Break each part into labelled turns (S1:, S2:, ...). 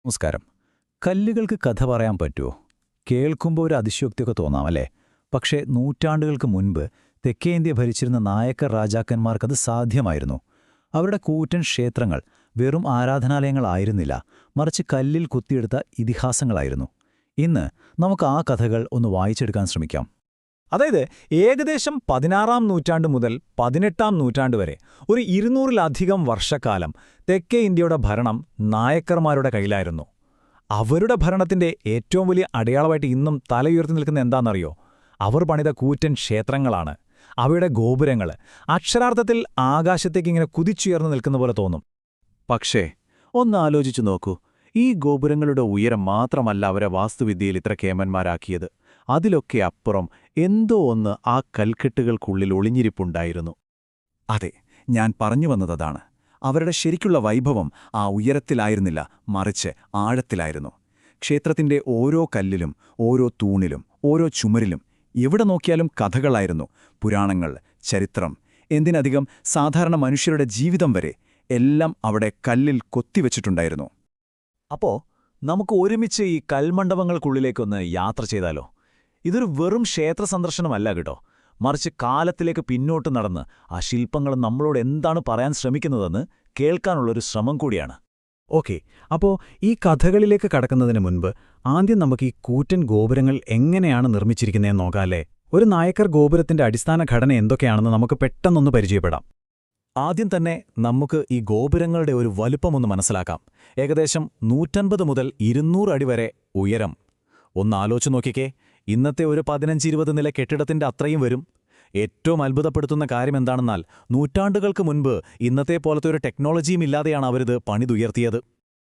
S1: നമസ്കാരം. കല്ലുകൾക്ക് കഥ പറയാൻ പറ്റുമോ? കേൾക്കുമ്പോൾ ഒരു അതിശയോക്തിയൊക്കെ തോന്നാം അല്ലേ? പക്ഷേ നൂറ്റാണ്ടുകൾക്ക് മുൻപ് തെക്കേ ഇന്ത്യ ഭരിച്ചിരുന്ന നായക്കർ രാജാക്കന്മാർക്കത് സാധ്യമായിരുന്നു. അവരുടെ കൂറ്റൻ ക്ഷേത്രങ്ങൾ വെറും ആരാധനാലയങ്ങളായിരുന്നില്ല, മറിച്ച് കല്ലിൽ കുത്തിയെടുത്ത ഇതിഹാസങ്ങളായിരുന്നു. ഇന്ന് നമുക്ക് ആ കഥകൾ ഒന്ന് വായിച്ചെടുക്കാൻ ശ്രമിക്കാം.
S2: അതായത് ഏകദേശം 16-ാം നൂറ്റാണ്ട് മുതൽ 18-ാം നൂറ്റാണ്ട് വരെ ഒരു 200-ലധികം വർഷക്കാലം തെക്കേ ഇന്ത്യയുടെ ഭരണം നായക്കർമാരുടെ കയ്യിലായിരുന്നു. അവരുടെ ഭരണത്തിന്റെ ഏറ്റവും വലിയ അടയാളമായിട്ട് ഇന്നും തലയുയർത്തി നിൽക്കുന്ന എന്താണെന്നറിയോ? അവർ പണിത കൂറ്റൻ ക്ഷേത്രങ്ങളാണ്. അവയുടെ ഗോപുരങ്ങൾ അക്ഷരാർത്ഥത്തിൽ ആകാശത്തേക്കിങ്ങനെ കുതിച്ചുയർന്നു നിൽക്കുന്ന പോലെ തോന്നും.
S1: പക്ഷേ ഒന്ന് ആലോചിച്ചു നോക്കൂ, ഈ ഗോപുരങ്ങളുടെ ഉയരം മാത്രമല്ല അവരെ വാസ്തുവിദ്യയിൽ ഇത്ര കേമന്മാരാക്കിയത്. അതിലൊക്കെ അപ്പുറം എന്തോ ഒന്ന് ആ കൽക്കെട്ടുകൾക്കുള്ളിൽ ഒളിഞ്ഞിരിപ്പുണ്ടായിരുന്നു. അതെ, ഞാൻ പറഞ്ഞു വന്നതാണ്. അവരുടെ ശരിക്കുള്ള വൈഭവം ആ ഉയരത്തിലായിരുന്നില്ല, മറിച്ച് ആഴത്തിലായിരുന്നു. ക്ഷേത്രത്തിന്റെ ഓരോ കല്ലിലും, ഓരോ തൂണിലും, ഓരോ ചുമരിലും എവിടെ നോക്കിയാലും കഥകളായിരുന്നു. പുരാണങ്ങൾ, ചരിത്രം, എന്തിനധികം സാധാരണ മനുഷ്യരുടെ ജീവിതം വരെ എല്ലാം അവിടെ കല്ലിൽ കൊത്തിവെച്ചിട്ടുണ്ടായിരുന്നു.
S2: അപ്പോ നമുക്ക് ഒരുമിച്ച് ഈ കൽമണ്ഡപങ്ങൾക്കുള്ളിലേക്കൊന്ന് യാത്ര ചെയ്താലോ? ഇതൊരു വെറും ക്ഷേത്ര സന്ദർശനമല്ല കേട്ടോ, മറിച്ച് കാലത്തിലേക്ക് പിന്നോട്ട് നടന്ന് ആ ശില്പങ്ങൾ നമ്മളോട് എന്താണ് പറയാൻ ശ്രമിക്കുന്നതെന്ന് കേൾക്കാനുള്ളൊരു ശ്രമം കൂടിയാണ്.
S3: ഓക്കെ, അപ്പോൾ ഈ കഥകളിലേക്ക് കടക്കുന്നതിന് മുൻപ് ആദ്യം നമുക്ക് ഈ കൂറ്റൻ ഗോപുരങ്ങൾ എങ്ങനെയാണ് നിർമ്മിച്ചിരിക്കുന്നതെന്ന് നോക്കാമല്ലേ? ഒരു നായക്കർ ഗോപുരത്തിന്റെ അടിസ്ഥാന ഘടന എന്തൊക്കെയാണെന്ന് നമുക്ക് പെട്ടെന്നൊന്ന് പരിചയപ്പെടാം.
S2: ആദ്യം തന്നെ നമുക്ക് ഈ ഗോപുരങ്ങളുടെ ഒരു വലുപ്പമൊന്ന് മനസ്സിലാക്കാം. ഏകദേശം 150 മുതൽ 200 അടി വരെ ഉയരം. ഒന്ന് ആലോചിച്ച് നോക്കിക്കേ, ഇന്നത്തെ ഒരു 15-20 നില കെട്ടിടത്തിന്റെ അത്രയും വരും. ഏറ്റവും അത്ഭുതപ്പെടുത്തുന്ന കാര്യം എന്താണെന്നാൽ നൂറ്റാണ്ടുകൾക്ക് മുൻപ് ഇന്നത്തെ പോലത്തെ ഒരു ടെക്നോളജിയും ഇല്ലാതെയാണ് അവരിത് പണിതുയർത്തിയത്.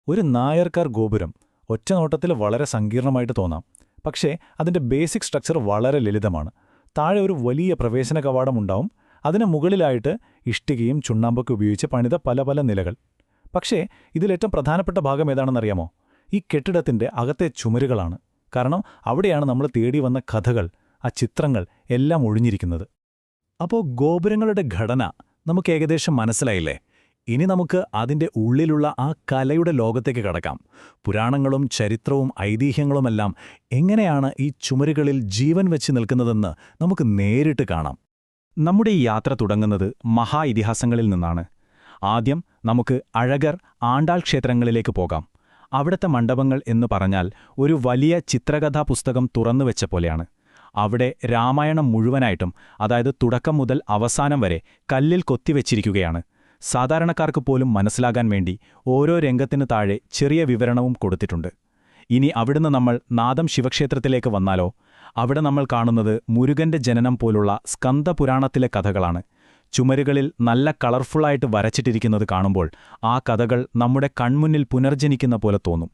S2: ഒരു നായർക്കാർ ഗോപുരം ഒറ്റനോട്ടത്തിൽ വളരെ സങ്കീർണമായിട്ട് തോന്നാം, പക്ഷേ അതിന്റെ ബേസിക് സ്ട്രക്ചർ വളരെ ലളിതമാണ്. താഴെ ഒരു വലിയ പ്രവേശന കവാടമുണ്ടാവും. അതിന് മുകളിലായിട്ട് ഇഷ്ടികയും ചുണ്ണാമ്പൊക്കെ ഉപയോഗിച്ച് പണിത പല പല നിലകൾ. പക്ഷേ ഇതിലേറ്റവും പ്രധാനപ്പെട്ട ഭാഗം ഏതാണെന്നറിയാമോ? ഈ കെട്ടിടത്തിന്റെ അകത്തെ ചുമരുകളാണ്. കാരണം അവിടെയാണ് നമ്മൾ തേടി വന്ന കഥകൾ, ആ ചിത്രങ്ങൾ എല്ലാം ഒഴിഞ്ഞിരിക്കുന്നത്. അപ്പോൾ ഗോപുരങ്ങളുടെ ഘടന നമുക്ക് ഏകദേശം മനസ്സിലായില്ലേ? ഇനി നമുക്ക് അതിന്റെ ഉള്ളിലുള്ള ആ കലയുടെ ലോകത്തേക്ക് കടക്കാം. പുരാണങ്ങളും ചരിത്രവും ഐതിഹ്യങ്ങളുമെല്ലാം എങ്ങനെയാണ് ഈ ചുമരുകളിൽ ജീവൻ വെച്ച് നിൽക്കുന്നതെന്ന് നമുക്ക് നേരിട്ട് കാണാം. നമ്മുടെ ഈ യാത്ര തുടങ്ങുന്നത് മഹാ ഇതിഹാസങ്ങളിൽ നിന്നാണ്. ആദ്യം നമുക്ക് അഴകർ, ആണ്ടാൾ ക്ഷേത്രങ്ങളിലേക്ക് പോകാം. അവിടുത്തെ മണ്ഡപങ്ങൾ എന്ന് പറഞ്ഞാൽ ഒരു വലിയ ചിത്രകഥാ പുസ്തകം തുറന്നുവെച്ച പോലെയാണ്. അവിടെ രാമായണം മുഴുവനായിട്ടും, അതായത് തുടക്കം മുതൽ അവസാനം വരെ കല്ലിൽ കൊത്തിവെച്ചിരിക്കുകയാണ്. സാധാരണക്കാർക്ക് പോലും മനസ്സിലാകാൻ വേണ്ടി ഓരോ രംഗത്തിനു താഴെ ചെറിയ വിവരണവും കൊടുത്തിട്ടുണ്ട്. ഇനി അവിടുന്ന് നമ്മൾ നാദം ശിവക്ഷേത്രത്തിലേക്ക് വന്നാലോ? അവിടെ നമ്മൾ കാണുന്നത് മുരുകന്റെ ജനനം പോലുള്ള സ്കന്ദപുരാണത്തിലെ കഥകളാണ്. ചുമരുകളിൽ നല്ല കളർഫുള്ളായിട്ട് വരച്ചിട്ടിരിക്കുന്നത് കാണുമ്പോൾ ആ കഥകൾ നമ്മുടെ കൺമുന്നിൽ പുനർജനിക്കുന്ന പോലെ തോന്നും.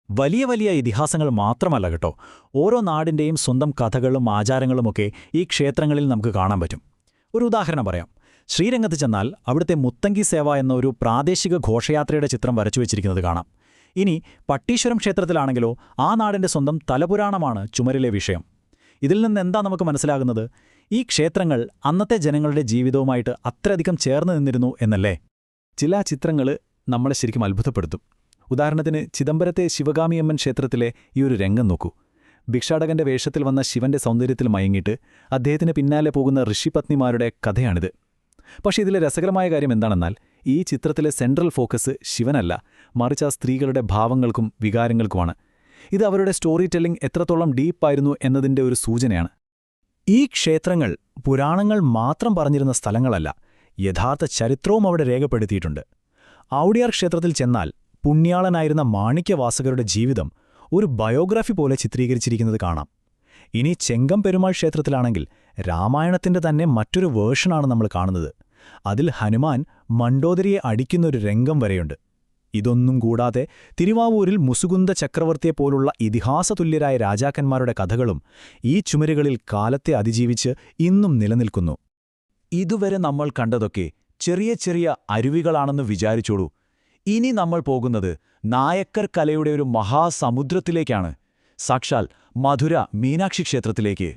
S2: വലിയ വലിയ ഇതിഹാസങ്ങൾ മാത്രമല്ല കേട്ടോ, ഓരോ നാടിന്റെയും സ്വന്തം കഥകളും ആചാരങ്ങളുമൊക്കെ ഈ ക്ഷേത്രങ്ങളിൽ നമുക്ക് കാണാൻ പറ്റും. ഒരു ഉദാഹരണം പറയാം. ശ്രീരംഗത്ത് ചെന്നാൽ അവിടുത്തെ മുത്തങ്കി സേവ എന്ന ഒരു പ്രാദേശിക ഘോഷയാത്രയുടെ ചിത്രം വരച്ചുവെച്ചിരിക്കുന്നത് കാണാം. ഇനി പട്ടീശ്വരം ക്ഷേത്രത്തിലാണെങ്കിലോ ആ നാടിന്റെ സ്വന്തം തലപുരാണമാണ് ചുമരിലെ വിഷയം. ഇതിൽ നിന്ന് എന്താ നമുക്ക് മനസ്സിലാകുന്നത്? ഈ ക്ഷേത്രങ്ങൾ അന്നത്തെ ജനങ്ങളുടെ ജീവിതവുമായിട്ട് അത്രയധികം ചേർന്ന് നിന്നിരുന്നു എന്നല്ലേ? ചില ചിത്രങ്ങൾ നമ്മളെ ശരിക്കും അത്ഭുതപ്പെടുത്തും. ഉദാഹരണത്തിന് ചിദംബരത്തെ ശിവകാമിയമ്മൻ ക്ഷേത്രത്തിലെ ഈ ഒരു രംഗം നോക്കൂ. ഭിക്ഷാടകന്റെ വേഷത്തിൽ വന്ന ശിവന്റെ സൗന്ദര്യത്തിൽ മയങ്ങിയിട്ട് അദ്ദേഹത്തിന് പിന്നാലെ പോകുന്ന ഋഷിപത്നിമാരുടെ കഥയാണിത്. പക്ഷേ ഇതിലെ രസകരമായ കാര്യം എന്താണെന്നാൽ ഈ ചിത്രത്തിലെ സെൻട്രൽ ഫോക്കസ് ശിവനല്ല, മറിച്ച് ആ സ്ത്രീകളുടെ ഭാവങ്ങൾക്കും വികാരങ്ങൾക്കുമാണ്. ഇത് അവരുടെ സ്റ്റോറി ടെല്ലിംഗ് എത്രത്തോളം ഡീപ്പായിരുന്നു എന്നതിൻ്റെ ഒരു സൂചനയാണ്. ഈ ക്ഷേത്രങ്ങൾ പുരാണങ്ങൾ മാത്രം പറഞ്ഞിരുന്ന സ്ഥലങ്ങളല്ല, യഥാർത്ഥ ചരിത്രവും അവിടെ രേഖപ്പെടുത്തിയിട്ടുണ്ട്. ഔഡിയാർ ക്ഷേത്രത്തിൽ ചെന്നാൽ പുണ്യാളനായിരുന്ന മാണിക്യവാസകരുടെ ജീവിതം ഒരു ബയോഗ്രാഫി പോലെ ചിത്രീകരിച്ചിരിക്കുന്നത് കാണാം. ഇനി ചെങ്കം പെരുമാൾ ക്ഷേത്രത്തിലാണെങ്കിൽ രാമായണത്തിന്റെ തന്നെ മറ്റൊരു വേർഷനാണ് നമ്മൾ കാണുന്നത്. അതിൽ ഹനുമാൻ മണ്ഡോദരിയെ അടിക്കുന്നൊരു രംഗം വരെയുണ്ട്. ഇതൊന്നും കൂടാതെ തിരുവാവൂരിൽ മുസുകുന്ദ ചക്രവർത്തിയെപ്പോലുള്ള ഇതിഹാസതുല്യരായ രാജാക്കന്മാരുടെ കഥകളും ഈ ചുമരുകളിൽ കാലത്തെ അതിജീവിച്ച് ഇന്നും നിലനിൽക്കുന്നു. ഇതുവരെ നമ്മൾ കണ്ടതൊക്കെ ചെറിയ ചെറിയ അരുവികളാണെന്ന് വിചാരിച്ചോളൂ. ഇനി നമ്മൾ പോകുന്നത് നായക്കർ കലയുടെ ഒരു മഹാസമുദ്രത്തിലേക്കാണ്. സാക്ഷാൽ മധുര മീനാക്ഷി ക്ഷേത്രത്തിലേക്ക്.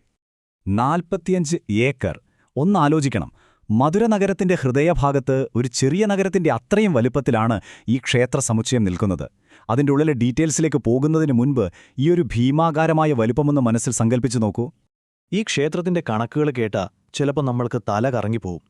S1: 45 ഏക്കർ. ഒന്നാലോചിക്കണം.
S2: മധുര നഗരത്തിന്റെ ഹൃദയഭാഗത്ത് ഒരു ചെറിയ നഗരത്തിന്റെ അത്രയും വലുപ്പത്തിലാണ് ഈ ക്ഷേത്ര സമുച്ചയം നിൽക്കുന്നത്. അതിൻ്റെ ഉള്ളിലെ ഡീറ്റെയിൽസിലേക്ക് പോകുന്നതിന് മുൻപ് ഈ ഒരു ഭീമാകാരമായ വലുപ്പമൊന്ന് മനസ്സിൽ സങ്കല്പിച്ചു നോക്കൂ.
S1: ഈ ക്ഷേത്രത്തിന്റെ കണക്കുകൾ കേട്ടാ ചിലപ്പോൾ നമ്മൾക്ക് തല കറങ്ങിപ്പോവും.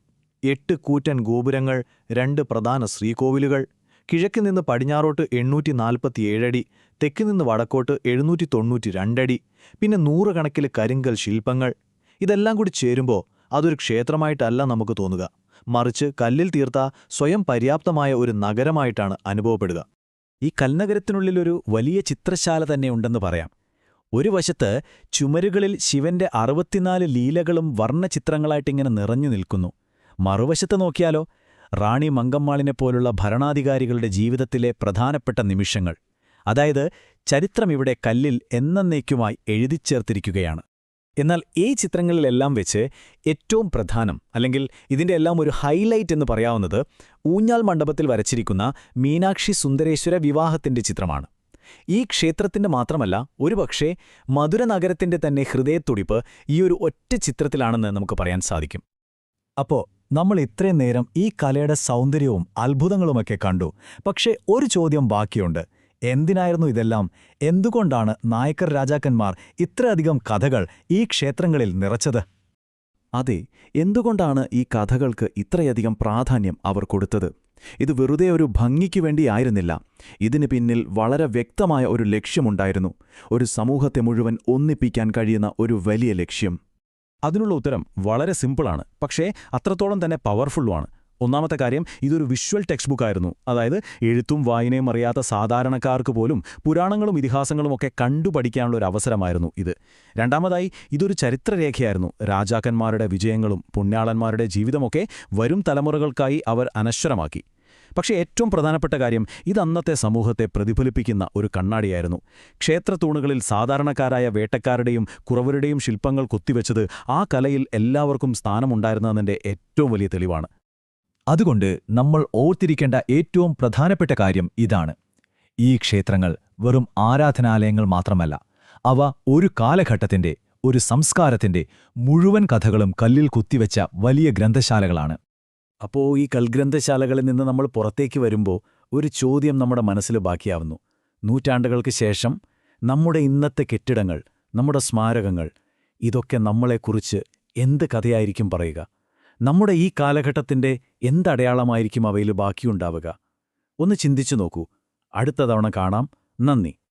S1: 8 കൂറ്റൻ ഗോപുരങ്ങൾ, 2 പ്രധാന ശ്രീകോവിലുകൾ, കിഴക്ക് നിന്ന് പടിഞ്ഞാറോട്ട് 847 അടി, തെക്ക് നിന്ന് വടക്കോട്ട് 792 അടി, പിന്നെ 100 കണക്കിൽ കരിങ്കൽ ശില്പങ്ങൾ. ഇതെല്ലാം കൂടി ചേരുമ്പോൾ അതൊരു ക്ഷേത്രമായിട്ടല്ല നമുക്ക് തോന്നുക, മറിച്ച് കല്ലിൽ തീർത്ത സ്വയം പര്യാപ്തമായ ഒരു നഗരമായിട്ടാണ് അനുഭവപ്പെടുക.
S2: ഈ കൽനഗരത്തിനുള്ളിലൊരു വലിയ ചിത്രശാല തന്നെ ഉണ്ടെന്ന് പറയാം. ഒരു വശത്ത് ചുമരുകളിൽ ശിവന്റെ 64 ലീലകളും വർണ്ണചിത്രങ്ങളായിട്ടിങ്ങനെ നിറഞ്ഞു നിൽക്കുന്നു. മറുവശത്ത് നോക്കിയാലോ, റാണി മങ്കമ്മാളിനെപ്പോലുള്ള ഭരണാധികാരികളുടെ ജീവിതത്തിലെ പ്രധാനപ്പെട്ട നിമിഷങ്ങൾ. അതായത് ചരിത്രമിവിടെ കല്ലിൽ എന്നേക്കുമായി എഴുതിച്ചേർത്തിരിക്കുകയാണ്. എന്നാൽ ഈ ചിത്രങ്ങളിലെല്ലാം വെച്ച് ഏറ്റവും പ്രധാനം, അല്ലെങ്കിൽ ഇതിൻ്റെ എല്ലാം ഒരു ഹൈലൈറ്റ് എന്ന് പറയാവുന്നത്, ഊഞ്ഞാൽ മണ്ഡപത്തിൽ വരച്ചിരിക്കുന്ന മീനാക്ഷി സുന്ദരേശ്വര വിവാഹത്തിന്റെ ചിത്രമാണ്. ഈ ക്ഷേത്രത്തിന്റെ മാത്രമല്ല, ഒരുപക്ഷേ മധുര നഗരത്തിന്റെ തന്നെ ഹൃദയത്തുടിപ്പ് ഈ ഒരു ഒറ്റ ചിത്രത്തിലാണെന്ന് നമുക്ക് പറയാൻ സാധിക്കും. അപ്പോൾ നമ്മൾ ഇത്രയും നേരം ഈ കലയുടെ സൗന്ദര്യവും അത്ഭുതങ്ങളുമൊക്കെ കണ്ടു. പക്ഷേ ഒരു ചോദ്യം ബാക്കിയുണ്ട്. എന്തിനായിരുന്നു ഇതെല്ലാം? എന്തുകൊണ്ടാണ് നായക്കർ രാജാക്കന്മാർ ഇത്രയധികം കഥകൾ ഈ ക്ഷേത്രങ്ങളിൽ നിറച്ചത്?
S1: അതെ, എന്തുകൊണ്ടാണ് ഈ കഥകൾക്ക് ഇത്രയധികം പ്രാധാന്യം അവർ കൊടുത്തത്? ഇത് വെറുതെ ഒരു ഭംഗിക്ക് വേണ്ടിയായിരുന്നില്ല. ഇതിന് പിന്നിൽ വളരെ വ്യക്തമായ ഒരു ലക്ഷ്യമുണ്ടായിരുന്നു. ഒരു സമൂഹത്തെ മുഴുവൻ ഒന്നിപ്പിക്കാൻ കഴിയുന്ന ഒരു വലിയ ലക്ഷ്യം.
S2: അതിനുള്ള ഉത്തരം വളരെ സിമ്പിളാണ്, പക്ഷേ അത്രത്തോളം തന്നെ പവർഫുള്ളുമാണ്. ഒന്നാമത്തെ കാര്യം, ഇതൊരു വിഷ്വൽ ടെക്സ്റ്റ് ബുക്കായിരുന്നു. അതായത് എഴുത്തും വായനയും അറിയാത്ത സാധാരണക്കാർക്ക് പോലും പുരാണങ്ങളും ഇതിഹാസങ്ങളും ഒക്കെ കണ്ടുപഠിക്കാനുള്ള ഒരു അവസരമായിരുന്നു ഇത്. രണ്ടാമതായി, ഇതൊരു ചരിത്രരേഖയായിരുന്നു. രാജാക്കന്മാരുടെ വിജയങ്ങളും പുണ്യാളന്മാരുടെ ജീവിതമൊക്കെ വരും തലമുറകൾക്കായി അവർ അനശ്വരമാക്കി. പക്ഷേ ഏറ്റവും പ്രധാനപ്പെട്ട കാര്യം, ഇത് അന്നത്തെ സമൂഹത്തെ പ്രതിഫലിപ്പിക്കുന്ന ഒരു കണ്ണാടിയായിരുന്നു. ക്ഷേത്രത്തൂണുകളിൽ സാധാരണക്കാരായ വേട്ടക്കാരുടെയും കുറവരുടെയും ശില്പങ്ങൾ കൊത്തിവെച്ചത് ആ കലയിൽ എല്ലാവർക്കും സ്ഥാനമുണ്ടായിരുന്നതിൻ്റെ ഏറ്റവും വലിയ തെളിവാണ്.
S4: അതുകൊണ്ട് നമ്മൾ ഓർത്തിരിക്കേണ്ട ഏറ്റവും പ്രധാനപ്പെട്ട കാര്യം ഇതാണ്: ഈ ക്ഷേത്രങ്ങൾ വെറും ആരാധനാലയങ്ങൾ മാത്രമല്ല, അവ ഒരു കാലഘട്ടത്തിന്റെ, ഒരു സംസ്കാരത്തിന്റെ മുഴുവൻ കഥകളും കല്ലിൽ കുത്തിവെച്ച വലിയ ഗ്രന്ഥശാലകളാണ്.
S2: അപ്പോൾ ഈ കൽഗ്രന്ഥശാലകളിൽ നിന്ന് നമ്മൾ പുറത്തേക്ക് വരുമ്പോൾ ഒരു ചോദ്യം നമ്മുടെ മനസ്സിൽ ബാക്കിയാവുന്നു. നൂറ്റാണ്ടുകൾക്ക് ശേഷം നമ്മുടെ ഇന്നത്തെ കെട്ടിടങ്ങൾ, നമ്മുടെ സ്മാരകങ്ങൾ, ഇതൊക്കെ നമ്മളെക്കുറിച്ച് എന്ത് കഥയായിരിക്കും പറയുക? നമ്മുടെ ഈ കാലഘട്ടത്തിന്റെ എന്തടയാളമായിരിക്കും അവയിൽ ബാക്കിയുണ്ടാവുക? ഒന്ന് ചിന്തിച്ചു നോക്കൂ. അടുത്ത തവണ കാണാം. നന്ദി.